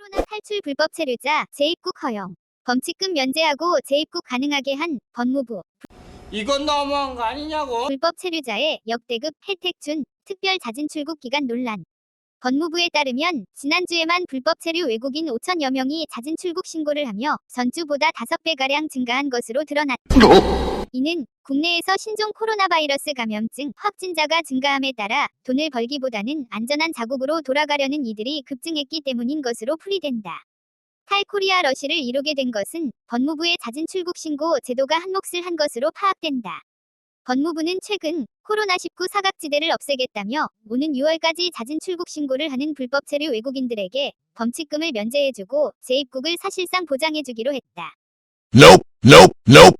코로나 탈출 불법 체류자 재입국 허용, 범칙금 면제하고 재입국 가능하게 한 법무부. 이건 너무한 거 아니냐고. 불법 체류자의 역대급 혜택 준 특별 자진 출국 기간 논란. 법무부에 따르면 지난주에만 불법 체류 외국인 5천여 명이 자진 출국 신고를 하며 전주보다 5배가량 증가한 것으로 드러났다. 이는 국내에서 신종 코로나 바이러스 감염증 확진자가 증가함에 따라 돈을 벌기보다는 안전한 자국으로 돌아가려는 이들이 급증했기 때문인 것으로 풀이된다. 탈코리아 러시를 이루게 된 것은 법무부의 자진 출국 신고 제도가 한몫을 한 것으로 파악된다. 법무부는 최근 코로나19 사각지대를 없애겠다며 오는 6월까지 자진 출국 신고를 하는 불법 체류 외국인들에게 범칙금을 면제해주고 재입국을 사실상 보장해주기로 했다.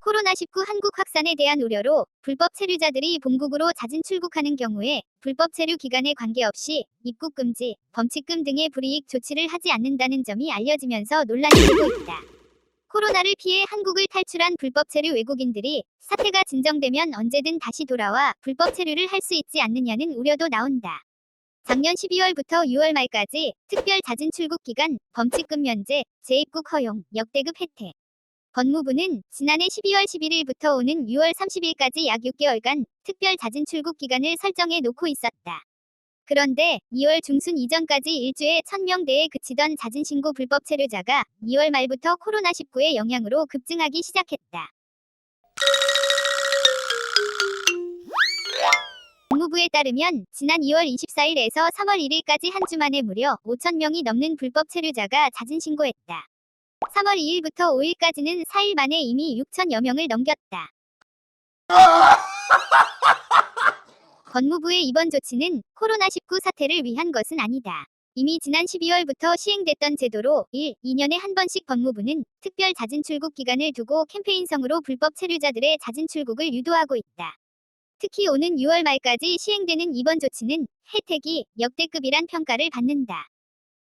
코로나19 한국 확산에 대한 우려로 불법 체류자들이 본국으로 자진 출국하는 경우에 불법 체류 기간에 관계없이 입국 금지, 범칙금 등의 불이익 조치를 하지 않는다는 점이 알려지면서 논란이 되고 있다. 코로나를 피해 한국을 탈출한 불법 체류 외국인들이 사태가 진정되면 언제든 다시 돌아와 불법 체류를 할 수 있지 않느냐는 우려도 나온다. 작년 12월부터 6월 말까지 특별 자진 출국 기간, 범칙금 면제, 재입국 허용, 역대급 혜택. 법무부는 지난해 12월 11일부터 오는 6월 30일까지 약 6개월간 특별 자진 출국 기간을 설정해 놓고 있었다. 그런데 2월 중순 이전까지 일주에 1000명대에 그치던 자진신고 불법 체류자가 2월 말부터 코로나19의 영향으로 급증하기 시작했다. 법무부에 따르면 지난 2월 24일에서 3월 1일까지 한 주 만에 무려 5,000명이 넘는 불법 체류자가 자진신고했다. 3월 2일부터 5일까지는 4일 만에 이미 6,000여 명을 넘겼다. 법무부의 이번 조치는 코로나19 사태를 위한 것은 아니다. 이미 지난 12월부터 시행됐던 제도로 2년에 한 번씩 법무부는 특별 자진 출국 기간을 두고 캠페인성으로 불법 체류자들의 자진 출국을 유도하고 있다. 특히 오는 6월 말까지 시행되는 이번 조치는 혜택이 역대급이란 평가를 받는다.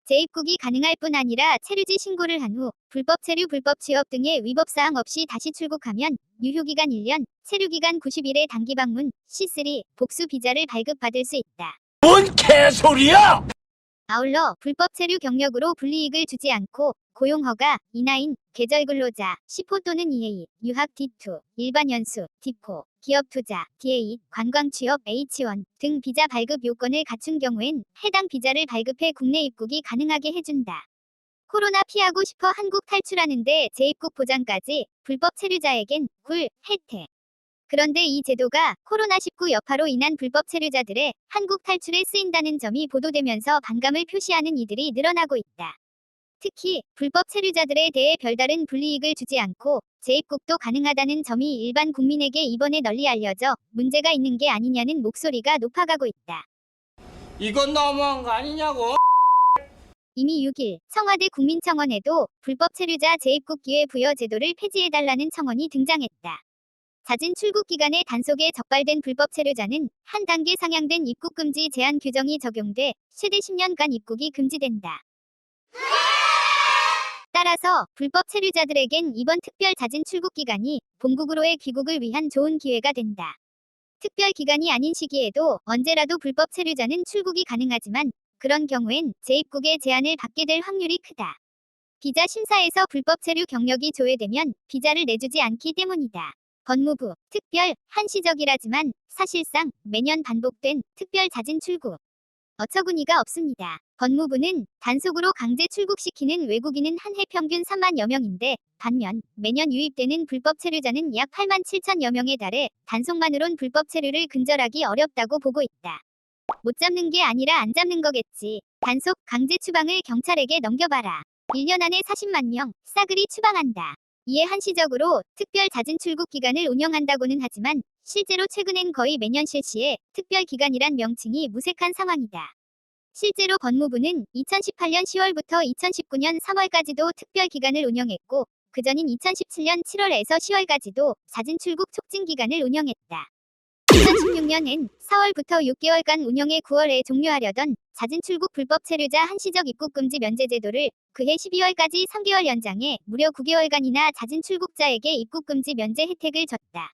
재입국이 가능할 뿐 아니라 체류지 신고를 한 후 불법 체류, 불법 취업 등의 위법사항 없이 다시 출국하면 유효기간 1년, 체류기간 90일의 단기 방문, C3, 복수 비자를 발급받을 수 있다. 뭔 개소리야! 아울러 불법 체류 경력으로 불이익을 주지 않고 고용허가, E9, 계절근로자, C4 또는 EA, 유학 D2, 일반 연수, D4, 기업투자, D8, 관광취업 H1 등 비자 발급 요건을 갖춘 경우엔 해당 비자를 발급해 국내 입국이 가능하게 해준다. 코로나 피하고 싶어 한국 탈출하는데 재입국 보장까지 불법 체류자에겐 꿀, 혜택. 그런데 이 제도가 코로나19 여파로 인한 불법 체류자들의 한국 탈출에 쓰인다는 점이 보도되면서 반감을 표시하는 이들이 늘어나고 있다. 특히 불법 체류자들에 대해 별다른 불이익을 주지 않고 재입국도 가능하다는 점이 일반 국민에게 이번에 널리 알려져 문제가 있는 게 아니냐는 목소리가 높아가고 있다. 이건 너무한 거 아니냐고. 이미 6일 청와대 국민청원에도 불법 체류자 재입국 기회 부여 제도를 폐지해달라는 청원이 등장했다. 자진 출국 기간에 단속에 적발된 불법 체류자는 한 단계 상향된 입국 금지 제한 규정이 적용돼 최대 10년간 입국이 금지된다. 따라서 불법 체류자들에겐 이번 특별 자진 출국 기간이 본국으로의 귀국을 위한 좋은 기회가 된다. 특별 기간이 아닌 시기에도 언제라도 불법 체류자는 출국이 가능하지만 그런 경우엔 재입국의 제한을 받게 될 확률이 크다. 비자 심사에서 불법 체류 경력이 조회되면 비자를 내주지 않기 때문이다. 법무부, 특별, 한시적이라지만 사실상 매년 반복된 특별 자진 출국. 어처구니가 없습니다. 법무부는 단속으로 강제 출국시키는 외국인은 한 해 평균 3만여 명인데 반면 매년 유입되는 불법 체류자는 약 8만 7천여 명에 달해 단속만으론 불법 체류를 근절하기 어렵다고 보고 있다. 못 잡는 게 아니라 안 잡는 거겠지. 단속, 강제 추방을 경찰에게 넘겨봐라. 1년 안에 40만 명, 싸그리 추방한다. 이에 한시적으로 특별 자진 출국 기간을 운영한다고는 하지만 실제로 최근엔 거의 매년 실시해 특별 기간이란 명칭이 무색한 상황이다. 실제로 법무부는 2018년 10월부터 2019년 3월까지도 특별 기간을 운영했고 그전인 2017년 7월에서 10월까지도 자진 출국 촉진 기간을 운영했다. 2016년엔 4월부터 6개월간 운영해 9월에 종료하려던 자진 출국 불법 체류자 한시적 입국 금지 면제 제도를 그해 12월까지 3개월 연장해 무려 9개월간이나 자진 출국자에게 입국 금지 면제 혜택을 줬다.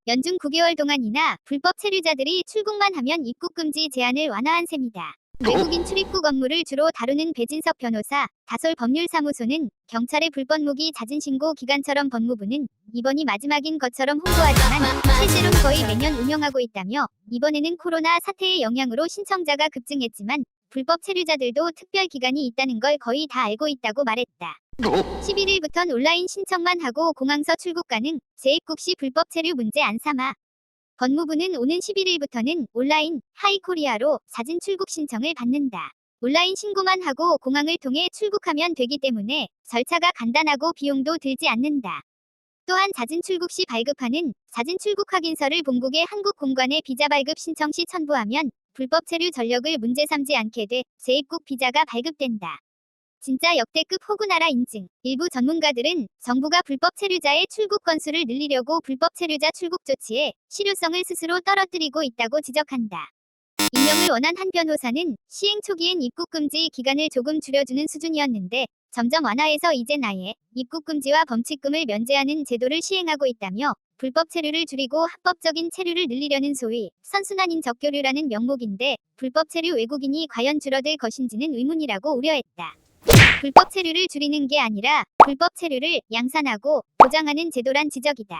연중 9개월 동안이나 불법 체류자들이 출국만 하면 입국 금지 제한을 완화한 셈이다. 외국인 출입국 업무를 주로 다루는 배진석 변호사, 다솔 법률사무소는 경찰의 불법 무기 자진 신고 기간처럼 법무부는 이번이 마지막인 것처럼 홍보하지만 실제로는 거의 매년 운영하고 있다며 이번에는 코로나 사태의 영향으로 신청자가 급증했지만 불법 체류자들도 특별 기간이 있다는 걸 거의 다 알고 있다고 말했다. 11일부턴 온라인 신청만 하고 공항서 출국 가능, 재입국 시 불법 체류 문제 안 삼아. 법무부는 오는 11일부터는 온라인 하이코리아로 사진 출국 신청을 받는다. 온라인 신고만 하고 공항을 통해 출국하면 되기 때문에 절차가 간단하고 비용도 들지 않는다. 또한 사진 출국 시 발급하는 사진 출국 확인서를 본국의 한국 공관에 비자 발급 신청 시 첨부하면 불법 체류 전력을 문제 삼지 않게 돼 재입국 비자가 발급된다. 진짜 역대급 호구나라 인증. 일부 전문가들은 정부가 불법 체류자의 출국 건수를 늘리려고 불법 체류자 출국 조치에 실효성을 스스로 떨어뜨리고 있다고 지적한다. 임명을 원한 한 변호사는 시행 초기엔 입국 금지 기간을 조금 줄여주는 수준이었는데 점점 완화해서 이젠 아예 입국 금지와 범칙금을 면제하는 제도를 시행하고 있다며 불법 체류를 줄이고 합법적인 체류를 늘리려는 소위 선순환 적교류라는 명목인데 불법 체류 외국인이 과연 줄어들 것인지는 의문이라고 우려했다. 불법 체류를 줄이는 게 아니라 불법 체류를 양산하고 보장하는 제도란 지적이다.